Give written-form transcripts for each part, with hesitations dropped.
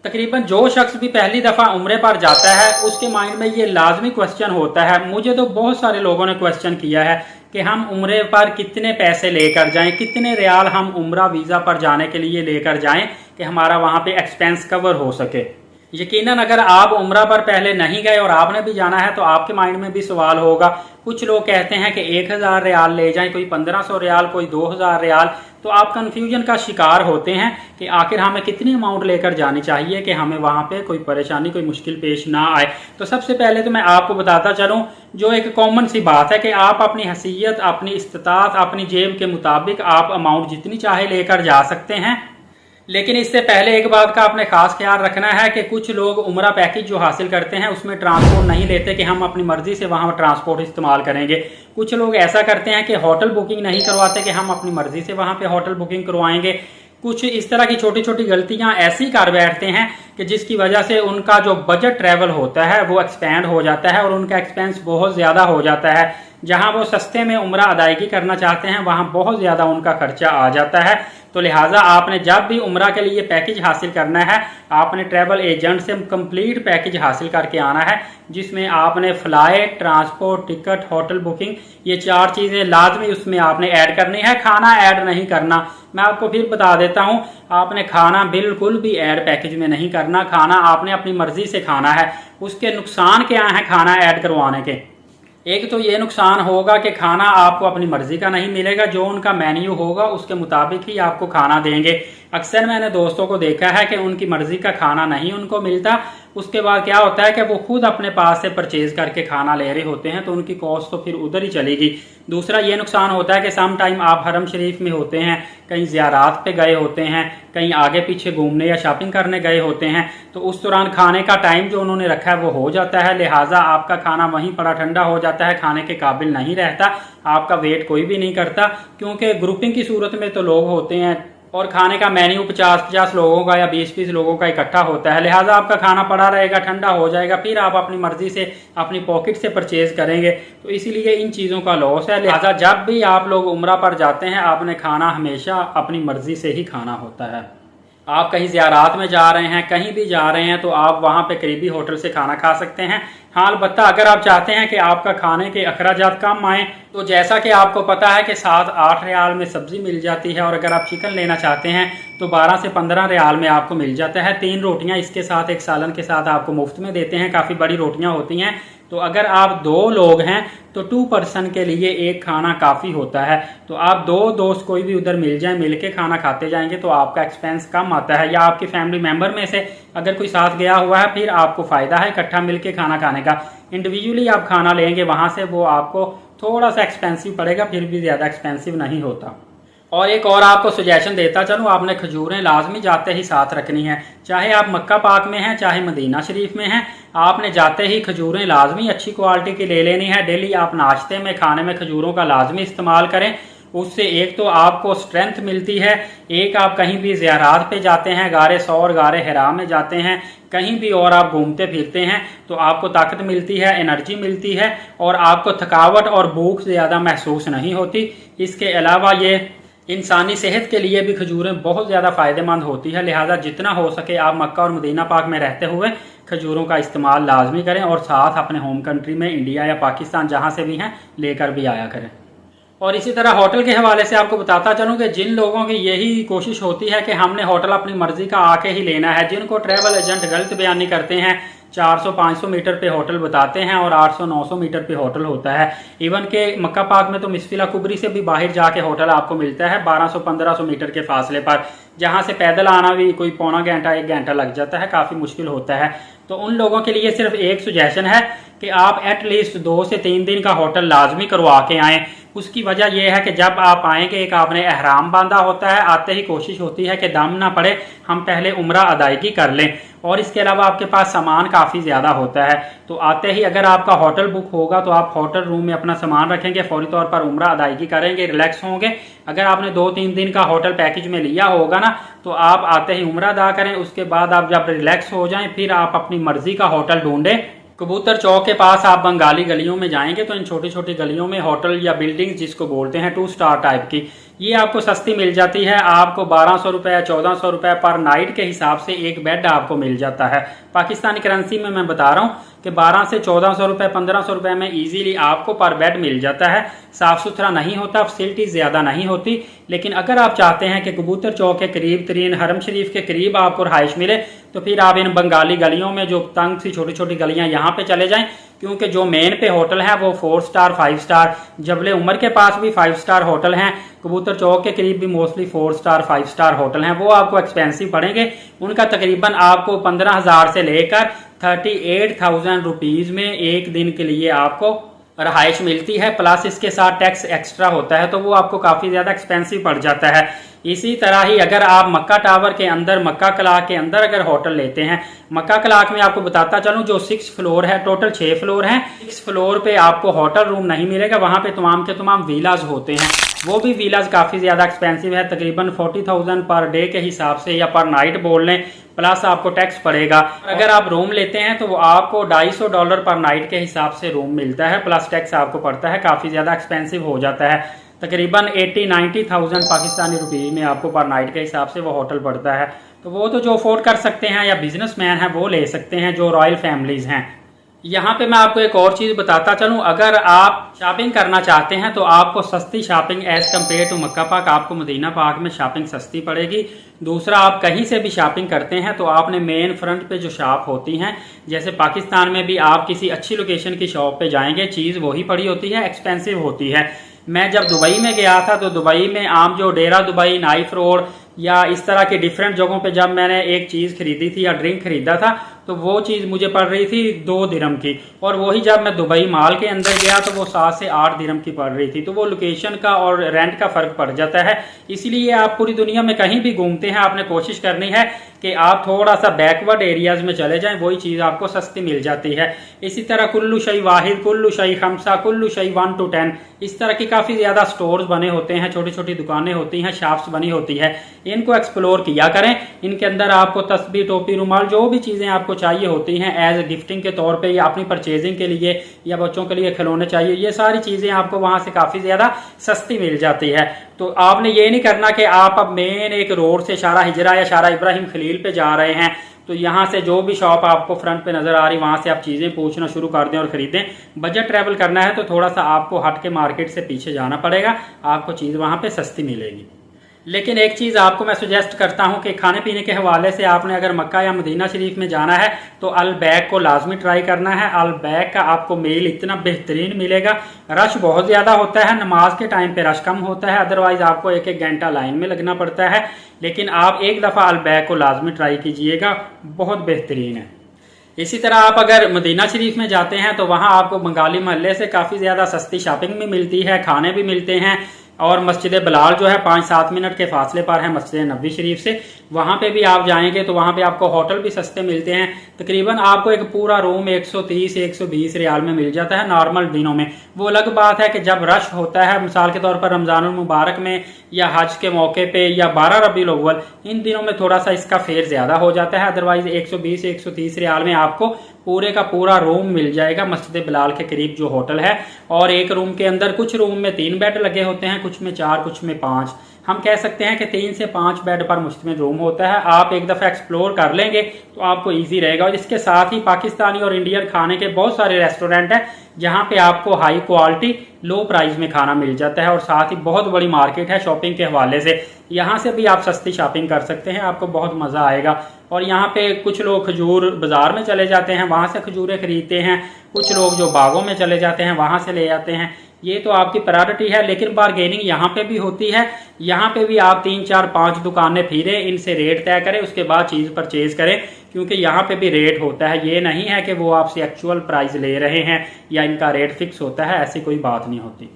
तकरीबन जो शख्स भी पहली दफ़ा उम्रे पर जाता है उसके माइंड में ये लाजमी क्वेश्चन होता है। मुझे तो बहुत सारे लोगों ने क्वेश्चन किया है कि हम उम्रे पर कितने पैसे लेकर जाएं, कितने रियाल हम उम्रा वीज़ा पर जाने के लिए लेकर जाएं कि हमारा वहाँ पे एक्सपेंस कवर हो सके। यकीनन अगर आप उम्रा पर पहले नहीं गए और आपने भी जाना है तो आपके माइंड में भी सवाल होगा। कुछ लोग कहते हैं कि 1000 रियाल ले जाएं, कोई 1500 रियाल, कोई 2000 रियाल। तो आप कंफ्यूजन का शिकार होते हैं कि आखिर हमें कितनी अमाउंट लेकर जानी चाहिए कि हमें वहाँ पे कोई परेशानी, कोई मुश्किल पेश ना आए। तो सबसे पहले तो मैं आपको बताता चलूँ जो एक कॉमन सी बात है कि आप अपनी हैसियत, अपनी इस्तात, अपनी जेब के मुताबिक आप अमाउंट जितनी चाहे लेकर जा सकते हैं। लेकिन इससे पहले एक बात का आपने खास ख्याल रखना है कि कुछ लोग उम्रा पैकेज जो हासिल करते हैं उसमें ट्रांसपोर्ट नहीं लेते कि हम अपनी मर्जी से वहाँ ट्रांसपोर्ट इस्तेमाल करेंगे। कुछ लोग ऐसा करते हैं कि होटल बुकिंग नहीं करवाते कि हम अपनी मर्जी से वहाँ पे होटल बुकिंग करवाएंगे। कुछ इस तरह की छोटी छोटी गलतियां ऐसी कर बैठते हैं कि जिसकी वजह से उनका जो बजट ट्रैवल होता है वो एक्सपेंड हो जाता है और उनका एक्सपेंस बहुत ज़्यादा हो जाता है। जहां वो सस्ते में उम्रा अदायगी करना चाहते हैं वहां बहुत ज़्यादा उनका खर्चा आ जाता है। तो लिहाजा आपने जब भी उम्रा के लिए पैकेज हासिल करना है आपने ट्रैवल एजेंट से कंप्लीट पैकेज हासिल करके आना है, जिसमें आपने flight, transport, ticket, hotel booking, ये 4 चीज़ें लाजमी उसमें आपने ऐड करनी है। खाना ऐड नहीं करना। मैं आपको फिर बता देता हूँ, आपने खाना बिल्कुल भी ऐड पैकेज में नहीं करना। खाना आपने अपनी मर्जी से खाना है। उसके नुकसान क्या हैं खाना ऐड करवाने के? एक तो ये नुकसान होगा कि खाना आपको अपनी मर्जी का नहीं मिलेगा, जो उनका मेन्यू होगा उसके मुताबिक ही आपको खाना देंगे। अक्सर मैंने दोस्तों को देखा है कि उनकी मर्जी का खाना नहीं उनको मिलता। उसके बाद क्या होता है कि वो खुद अपने पास से परचेज करके खाना ले रहे होते हैं तो उनकी कॉस्ट तो फिर उधर ही चलेगी। दूसरा ये नुकसान होता है कि सम टाइम आप हरम शरीफ में होते हैं, कहीं ज़ियारात पे गए होते हैं, कहीं आगे पीछे घूमने या शॉपिंग करने गए होते हैं, तो उस दौरान खाने का टाइम जो उन्होंने रखा है वो हो जाता है। लिहाजा आपका खाना वहीं पड़ा ठंडा हो जाता है, खाने के काबिल नहीं रहता, आपका वेट कोई भी नहीं करता। क्योंकि ग्रुपिंग की सूरत में तो लोग होते हैं और खाने का मेन्यू 50-50 लोगों का या 20-20 लोगों का इकट्ठा होता है। लिहाजा आपका खाना पड़ा रहेगा, ठंडा हो जाएगा, फिर आप अपनी मर्जी से अपनी पॉकेट से परचेज करेंगे। तो इसीलिए इन चीज़ों का लॉस है। लिहाजा जब भी आप लोग उम्रा पर जाते हैं आपने खाना हमेशा अपनी मर्जी से ही खाना होता है। आप कहीं ज़ियारात में जा रहे हैं, कहीं भी जा रहे हैं तो आप वहाँ पे करीबी होटल से खाना खा सकते हैं। हाँ, अलबत्ता अगर आप चाहते हैं कि आपका खाने के अखराजात कम आएँ तो जैसा कि आपको पता है कि 7-8 रियाल में सब्ज़ी मिल जाती है और अगर आप चिकन लेना चाहते हैं तो 12 से 15 रियाल में आपको मिल जाता है। 3 रोटियाँ इसके साथ एक सालन के साथ आपको मुफ्त में देते हैं। काफ़ी बड़ी रोटियाँ होती हैं। तो अगर आप 2 लोग हैं तो 2 पर्सन के लिए एक खाना काफ़ी होता है। तो आप 2 दोस्त कोई भी उधर मिल जाए, मिल के खाना खाते जाएंगे तो आपका एक्सपेंस कम आता है। या आपके फैमिली मेम्बर में से अगर कोई साथ गया हुआ है फिर आपको फ़ायदा है इकट्ठा मिल के खाना खाने का। इंडिविजुअली आप खाना लेंगे वहाँ से वो आपको थोड़ा सा एक्सपेंसिव पड़ेगा, फिर भी ज़्यादा एक्सपेंसिव नहीं होता। और एक और आपको सजेशन देता चलूँ, आपने खजूरें लाजमी जाते ही साथ रखनी है। चाहे आप मक्का पाक में हैं चाहे मदीना शरीफ में हैं, आपने जाते ही खजूरें लाजमी अच्छी क्वालिटी की ले लेनी है। डेली आप नाश्ते में, खाने में खजूरों का लाजमी इस्तेमाल करें। उससे एक तो आपको स्ट्रेंथ मिलती है, एक आप कहीं भी ज़ियारात पे जाते हैं, गारे सौर, गारे हिरा में जाते हैं, कहीं भी और आप घूमते फिरते हैं तो आपको ताकत मिलती है, एनर्जी मिलती है और आपको थकावट और भूख ज़्यादा महसूस नहीं होती। इसके अलावा ये इंसानी सेहत के लिए भी खजूरें बहुत ज़्यादा फ़ायदेमंद होती है। लिहाजा जितना हो सके आप मक्का और मदीना पाक में रहते हुए खजूरों का इस्तेमाल लाजमी करें और साथ अपने होम कंट्री में इंडिया या पाकिस्तान जहाँ से भी हैं लेकर भी आया करें। और इसी तरह होटल के हवाले से आपको बताता चलूँ कि जिन लोगों की यही कोशिश होती है कि हमने होटल अपनी मर्जी का आके ही लेना है, जिनको ट्रैवल एजेंट गलत बयानी करते हैं, 400-500 मीटर पे होटल बताते हैं और 800-900 मीटर पे होटल होता है। इवन के मक्का पाक में तो मिसफिला कुबरी से भी बाहर जाके होटल आपको मिलता है 1200-1500 मीटर के फासले पर, जहाँ से पैदल आना भी कोई पौना घंटा 1 घंटा लग जाता है, काफ़ी मुश्किल होता है। तो उन लोगों के लिए सिर्फ एक सुजेशन है कि आप एटलीस्ट 2 से 3 दिन का होटल लाजमी करवा के आएँ। उसकी वजह यह है कि जब आप आएंगे एक आपने एहराम बांधा होता है, आते ही कोशिश होती है कि दम ना पड़े, हम पहले उम्रा अदायगी कर लें। और इसके अलावा आपके पास सामान काफ़ी ज़्यादा होता है तो आते ही अगर आपका होटल बुक होगा तो आप होटल रूम में अपना सामान रखेंगे, फौरी तौर पर उम्रा अदायगी करेंगे, रिलैक्स होंगे। अगर आपने 2-3 दिन का होटल पैकेज में लिया होगा ना तो आप आते ही उम्रा अदा करें। उसके बाद आप जब रिलैक्स हो जाएं फिर आप अपनी मर्जी का होटल ढूंढें। कबूतर चौक के पास आप बंगाली गलियों में जाएंगे तो इन छोटी छोटी गलियों में होटल या बिल्डिंग जिसको बोलते हैं 2 स्टार टाइप की, ये आपको सस्ती मिल जाती है। आपको 1200 रुपये 1400 रुपये पर नाइट के हिसाब से एक बेड आपको मिल जाता है। पाकिस्तानी करेंसी में मैं बता रहा हूँ कि 12 से 1400 रुपये 1500 रुपये में इजीली आपको पर बेड मिल जाता है। साफ सुथरा नहीं होता, फैसिलिटी ज़्यादा नहीं होती, लेकिन अगर आप चाहते हैं कि कबूतर चौक के करीब तरीन हरम शरीफ के करीब आपको रहाइश मिले तो फिर आप इन बंगाली गलियों में जो तंग सी छोटी छोटी गलियां यहाँ पे चले जाएं, क्योंकि जो मेन पे होटल है वो 4 स्टार 5 स्टार, जबले उमर के पास भी 5 स्टार होटल हैं, कबूतर चौक के करीब भी मोस्टली 4 स्टार 5 स्टार होटल हैं, वो आपको एक्सपेंसिव पड़ेंगे। उनका तकरीबन आपको 15,000 से लेकर 38,000 रुपीज़ में एक दिन के लिए आपको रहाइश मिलती है, प्लस इसके साथ टैक्स एक्स्ट्रा होता है, तो वो आपको काफ़ी ज़्यादा एक्सपेंसिव पड़ जाता है। इसी तरह ही अगर आप मक्का टावर के अंदर, मक्का क्लाक के अंदर अगर होटल लेते हैं, मक्का क्लाक में आपको बताता चलूं जो 6 फ्लोर है, टोटल 6 फ्लोर हैं, 6 फ्लोर पे आपको होटल रूम नहीं मिलेगा, वहां पे तमाम के तमाम विलाज होते हैं। वो भी विलाज काफ़ी ज़्यादा एक्सपेंसिव है, तकरीबन 40,000 पर डे के हिसाब से या पर नाइट बोल लें, प्लस आपको टैक्स पड़ेगा। अगर आप रूम लेते हैं तो वो आपको $250 पर नाइट के हिसाब से रूम मिलता है, प्लस टैक्स आपको पड़ता है, काफ़ी ज़्यादा एक्सपेंसिव हो जाता है। तकरीबन 80-90,000 पाकिस्तानी रुपये में आपको पर नाइट के हिसाब से वो होटल पड़ता है। तो वो तो जो अफोर्ड कर सकते हैं या बिजनेसमैन हैं वो ले सकते हैं, जो रॉयल फैमिलीज हैं। यहाँ पे मैं आपको एक और चीज़ बताता चलूँ, अगर आप शॉपिंग करना चाहते हैं तो आपको सस्ती शॉपिंग एज़ कम्पेयर टू मक्का पाक, आपको मदीना पाक में शॉपिंग सस्ती पड़ेगी। दूसरा, आप कहीं से भी शॉपिंग करते हैं तो आपने मेन फ्रंट पे जो शॉप होती हैं, जैसे पाकिस्तान में भी आप किसी अच्छी लोकेशन की शॉप पे जाएंगे, चीज़ वही पड़ी होती है, एक्सपेंसिव होती है। मैं जब दुबई में गया था तो दुबई में आम जो डेरा दुबई, नाइफ रोड या इस तरह के डिफरेंट जगहों पे जब मैंने एक चीज़ खरीदी थी या ड्रिंक खरीदा था तो वो चीज़ मुझे पड़ रही थी 2 दिरहम की, और वही जब मैं दुबई मॉल के अंदर गया तो वो 7 से 8 दिरहम की पड़ रही थी। तो वो लोकेशन का और रेंट का फ़र्क पड़ जाता है। इसलिए आप पूरी दुनिया में कहीं भी घूमते हैं, आपने कोशिश करनी है कि आप थोड़ा सा बैकवर्ड एरियाज में चले जाएं, वही चीज़ आपको सस्ती मिल जाती है। इसी तरह कुल्लू शई वाहिद, कुल्लू शई खमसा, कुल्लू शई 1 to 10, इस तरह की काफ़ी ज़्यादा स्टोर्स बने होते हैं, छोटी छोटी दुकानें होती हैं, शॉप्स बनी होती है। इनको एक्सप्लोर किया करें। इनके अंदर आपको तस्बीह, टोपी, रुमाल, जो भी चीज़ें आपको चाहिए होती हैं एज ए गिफ्टिंग के तौर पे या अपनी परचेजिंग के लिए या बच्चों के लिए खिलौने चाहिए, ये सारी चीज़ें आपको वहाँ से काफ़ी ज़्यादा सस्ती मिल जाती है। तो आपने ये नहीं करना कि आप अब मेन एक रोड से शारा हिजरा या शारा इब्राहिम खलील पे जा रहे हैं तो यहाँ से जो भी शॉप आपको फ्रंट पे नजर आ रही वहां से आप चीजें पूछना शुरू कर दें और खरीदें। बजट ट्रैवल करना है तो थोड़ा सा आपको हट के मार्केट से पीछे जाना पड़ेगा, आपको चीज वहां पे सस्ती मिलेगी। लेकिन एक चीज़ आपको मैं सुजेस्ट करता हूं कि खाने पीने के हवाले से आपने अगर मक्का या मदीना शरीफ में जाना है तो अल बैग को लाजमी ट्राई करना है। अल बैग का आपको मील इतना बेहतरीन मिलेगा। रश बहुत ज़्यादा होता है, नमाज के टाइम पे रश कम होता है, अदरवाइज आपको 1-1 घंटा लाइन में लगना पड़ता है। लेकिन आप एक दफ़ा अल बैग को लाजमी ट्राई कीजिएगा, बहुत बेहतरीन है। इसी तरह आप अगर मदीना शरीफ में जाते हैं तो वहाँ आपको बंगाली महल्ले से काफ़ी ज़्यादा सस्ती शॉपिंग भी मिलती है, खाने भी मिलते हैं। और मस्जिद बिलाल जो है 5-7 मिनट के फासले पर है मस्जिद नबी शरीफ से, वहाँ पे भी आप जाएंगे तो वहाँ पे आपको होटल भी सस्ते मिलते हैं। तकरीबन आपको एक पूरा रूम 130-120 रियाल में मिल जाता है नॉर्मल दिनों में। वो अलग बात है कि जब रश होता है, मिसाल के तौर पर रमज़ानुल मुबारक में या हज के मौके पे या 12 रबीउल अव्वल, इन दिनों में थोड़ा सा इसका फेयर ज़्यादा हो जाता है। अदरवाइज 120-130 रियाल में आपको पूरे का पूरा रूम मिल जाएगा मस्जिद बिलाल के करीब जो होटल है। और एक रूम के अंदर कुछ रूम में 3 बेड लगे होते हैं, कुछ में 4, कुछ में 5। हम कह सकते हैं कि 3 से 5 बेड पर मुश्तमिल रूम होता है। आप एक दफ़ा एक्सप्लोर कर लेंगे तो आपको इजी रहेगा। और इसके साथ ही पाकिस्तानी और इंडियन खाने के बहुत सारे रेस्टोरेंट हैं जहां पे आपको हाई क्वालिटी लो प्राइस में खाना मिल जाता है। और साथ ही बहुत बड़ी मार्केट है शॉपिंग के हवाले से, यहाँ से भी आप सस्ती शॉपिंग कर सकते हैं, आपको बहुत मज़ा आएगा। और यहाँ पे कुछ लोग खजूर बाजार में चले जाते हैं, वहाँ से खजूरें खरीदते हैं, कुछ लोग जो बागों में चले जाते हैं वहाँ से ले आते हैं। ये तो आपकी प्रायोरिटी है, लेकिन बारगेनिंग यहाँ पे भी होती है। यहाँ पे भी आप 3, 4, 5 दुकानें फिरे, इनसे रेट तय करें, उसके बाद चीज़ परचेज करें, क्योंकि यहाँ पे भी रेट होता है। ये नहीं है कि वो आपसे एक्चुअल प्राइस ले रहे हैं या इनका रेट फिक्स होता है, ऐसी कोई बात नहीं होती।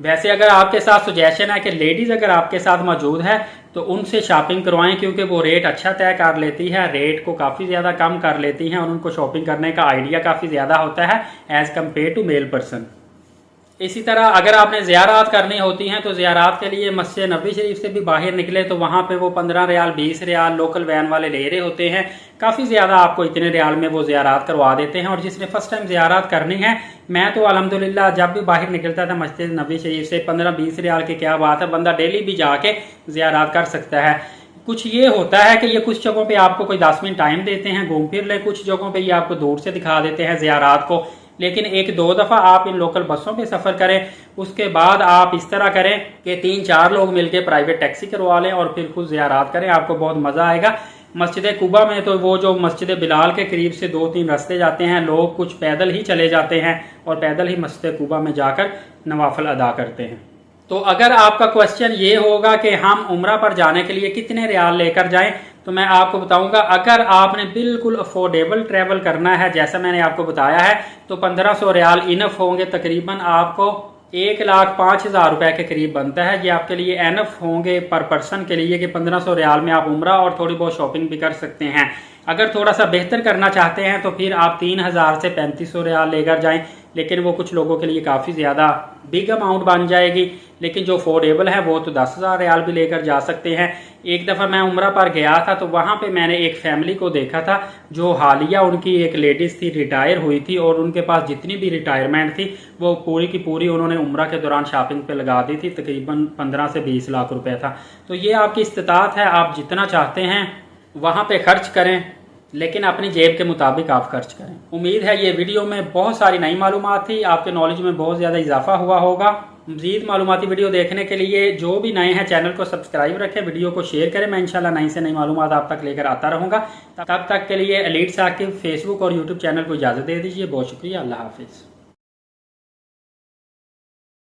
वैसे अगर आपके साथ सुजेशन है कि लेडीज़ अगर आपके साथ मौजूद है तो उनसे शॉपिंग करवाएं, क्योंकि वो रेट अच्छा तय कर लेती है, रेट को काफ़ी ज़्यादा कम कर लेती हैं और उनको शॉपिंग करने का आइडिया काफ़ी ज़्यादा होता है as compare to male person. इसी तरह अगर आपने ज़ियारत करनी होती हैं तो ज़ियारत के लिए मस्जिद नबी शरीफ से भी बाहर निकले तो वहाँ पे वो 15 रियाल 20 रियाल लोकल वैन वाले ले रहे होते हैं। काफ़ी ज़्यादा आपको इतने रियाल में वो ज़ियारत करवा देते हैं। और जिसने फर्स्ट टाइम ज़ियारत करनी है, मैं तो अल्हम्दुलिल्लाह जब भी बाहर निकलता था मस्जिद नबी शरीफ से 15-20 रियाल की क्या बात है, बंदा डेली भी जाके ज़ियारत कर सकता है। कुछ ये होता है कि ये कुछ जगहों पे आपको कोई 10 मिनट टाइम देते हैं, घूम फिर ले, कुछ जगहों पे ये आपको दूर से दिखा देते हैं ज़ियारत को। लेकिन 1-2 दफ़ा आप इन लोकल बसों पे सफ़र करें, उसके बाद आप इस तरह करें कि 3-4 लोग मिलकर प्राइवेट टैक्सी करवा लें और फिर खुद ज़ियारत करें, आपको बहुत मज़ा आएगा। मस्जिद कुबा में तो वो जो मस्जिद बिलाल के करीब से 2-3 रास्ते जाते हैं, लोग कुछ पैदल ही चले जाते हैं और पैदल ही मस्जिद कुबा में जाकर नवाफिल अदा करते हैं। तो अगर आपका क्वेश्चन ये होगा कि हम उम्रा पर जाने के लिए कितने रियाल लेकर जाएं, तो मैं आपको बताऊंगा अगर आपने बिल्कुल अफोर्डेबल ट्रैवल करना है जैसा मैंने आपको बताया है तो 1500 रियाल इनफ होंगे। तकरीबन आपको 1,05,000 रुपए के करीब बनता है। ये आपके लिए एनफ होंगे पर पर्सन के लिए कि 1500 रियाल में आप उम्रा और थोड़ी बहुत शॉपिंग भी कर सकते हैं। अगर थोड़ा सा बेहतर करना चाहते हैं तो फिर आप 3000 से 3500 रियाल लेकर जाएं, लेकिन वो कुछ लोगों के लिए काफ़ी ज़्यादा बिग अमाउंट बन जाएगी। लेकिन जो अफोर्डेबल है वो तो 10,000 रियाल भी लेकर जा सकते हैं। एक दफ़ा मैं उम्रा पर गया था तो वहाँ पे मैंने एक फैमिली को देखा था जो हालिया उनकी एक लेडीज़ थी, रिटायर हुई थी और उनके पास जितनी भी रिटायरमेंट थी वो पूरी की पूरी उन्होंने उम्रा के दौरान शॉपिंग पे लगा दी थी। तकरीबन 15 से 20 लाख रुपए था। तो ये आपकी इस्तिताअत है, आप जितना चाहते हैं वहाँ पे खर्च करें, लेकिन अपनी जेब के मुताबिक आप खर्च करें। उम्मीद है ये वीडियो में बहुत सारी नई मालूमात थी, आपके नॉलेज में बहुत ज़्यादा इजाफा हुआ होगा। मज़ीद मालूमाती वीडियो देखने के लिए जो भी नए हैं चैनल को सब्सक्राइब रखें, वीडियो को शेयर करें। मैं इंशाल्लाह नई से नई मालूमात आप तक लेकर आता रहूँगा। तब तक के लिए एलीट साकिब फेसबुक और यूट्यूब चैनल को इजाज़त दे दीजिए। बहुत शुक्रिया। अल्लाह हाफिज़।